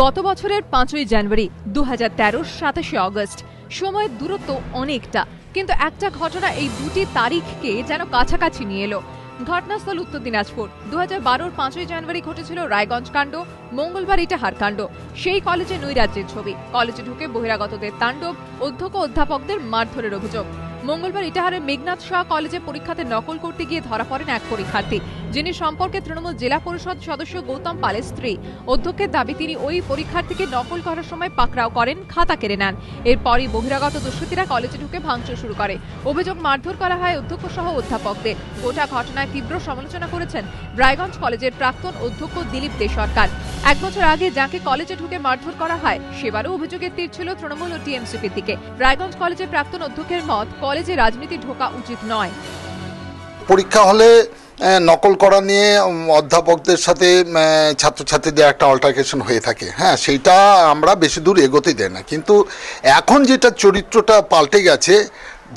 গত বছরের 5ই জানুয়ারি 2013 27শে অগস্ট সময়ের দূরত্ব অনেকটা, কিন্তু একটা ঘটনা এই দুটি তারিখকে যেন কাছাকাছি নিয়ে এলো। ঘটনাস্থল উত্তর দিনাজপুর। 2012-র 5ই জানুয়ারি ঘটেছিল রায়গঞ্জ কাণ্ড, মঙ্গলবার ইটাহার কাণ্ড। সেই কলেজে নৈরাজ্যের ছবি। কলেজে ঢুকে বহিরাগতদের তাণ্ডব, অধ্যক্ষ অধ্যাপকদের মারধরের অভিযোগ। মঙ্গলবার ইটাহারের মেঘনাথ শাহ কলেজে পরীক্ষাতে নকল করতে গিয়ে ধরা পড়েন এক পরীক্ষার্থী, যিনি সম্পর্কে তৃণমূল জেলা পরিষদ সদস্য গৌতম পালের স্ত্রী। অধ্যক্ষের দাবি, তিনি ওই পরীক্ষার্থীকে নকল করার সময় পাকড়াও করেন, খাতা কেড়ে নেন। এরপরই বহিরাগত দুষ্কৃতীরা কলেজে ঢুকে ভাঙচুর শুরু করে। অভিযোগ, মারধর করা হয় অধ্যক্ষ সহ অধ্যাপকদের। গোটা ঘটনায় তীব্র সমালোচনা করেছেন রায়গঞ্জ কলেজের প্রাক্তন অধ্যক্ষ দিলীপ দে সরকার। এক বছর আগে যাকে কলেজে ঢুকে মারধর করা হয়, সেবারও অভিযোগের তীর ছিল তৃণমূল ও টিএমসিপির দিকে। রায়গঞ্জ কলেজের প্রাক্তন অধ্যক্ষের মত, কলেজে রাজনীতি ঢোকা উচিত নয়। পরীক্ষা হলে নকল করা নিয়ে অধ্যাপকদের সাথে ছাত্রছাত্রীদের একটা অল্টারকেশন হয়ে থাকে, হ্যাঁ, সেইটা আমরা বেশি দূর এগোতে দেয় না। কিন্তু এখন যেটা চরিত্রটা পাল্টে গেছে,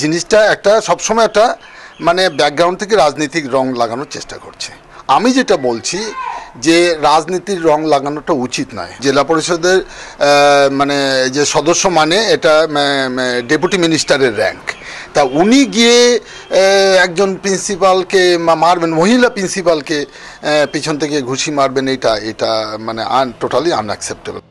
জিনিসটা একটা সবসময় একটা ব্যাকগ্রাউন্ড থেকে রাজনৈতিক রং লাগানোর চেষ্টা করছে। আমি যেটা বলছি যে রাজনীতির রং লাগানোটা উচিত নয়। জেলা পরিষদের যে সদস্য এটা ডেপুটি মিনিস্টারের র্যাঙ্ক, তা উনি গিয়ে একজন প্রিন্সিপালকে মারবেন, মহিলা প্রিন্সিপালকে পিছন থেকে ঘুষি মারবেন, এটা টোটালি আনঅ্যাকসেপ্টেবল।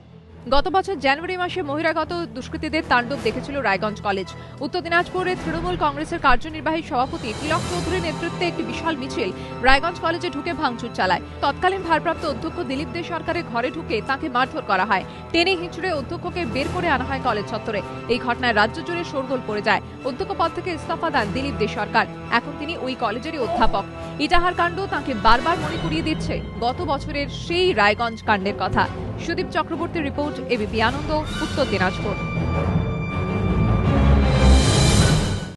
গত বছর জানুয়ারি মাসে বহিরাগত দুষ্কৃতীদের তাণ্ডব দেখেছিল রায়গঞ্জ কলেজ। উত্তর দিনাজপুরে তৃণমূল কংগ্রেসের কার্যনির্বাহী সভাপতি তিলক চৌধুরীর নেতৃত্বে একটি বিশাল মিছিল রায়গঞ্জ কলেজে ঢুকে ভাঙচুর চালায়। তৎকালীন ভারপ্রাপ্ত অধ্যক্ষ দিলীপ দে সরকারের ঘরে ঢুকে তাকে মারধর করা হয়। টেনে হিঁচড়ে অধ্যক্ষকে বের করে আনা হয় কলেজ চত্বরে। এই ঘটনায় রাজ্য জুড়ে শোরগোল পড়ে যায়। অধ্যক্ষ পদ থেকে ইস্তফা দেন দিলীপ দে সরকার। এখন তিনি ওই কলেজেরই অধ্যাপক। ইটাহার কাণ্ড তাঁকে বারবার মনে করিয়ে দিচ্ছে গত বছরের সেই রায়গঞ্জ কাণ্ডের কথা। সুদীপ চক্রবর্তীর রিপোর্ট, এবিপি আনন্দ, উত্তর দিনাজপুর।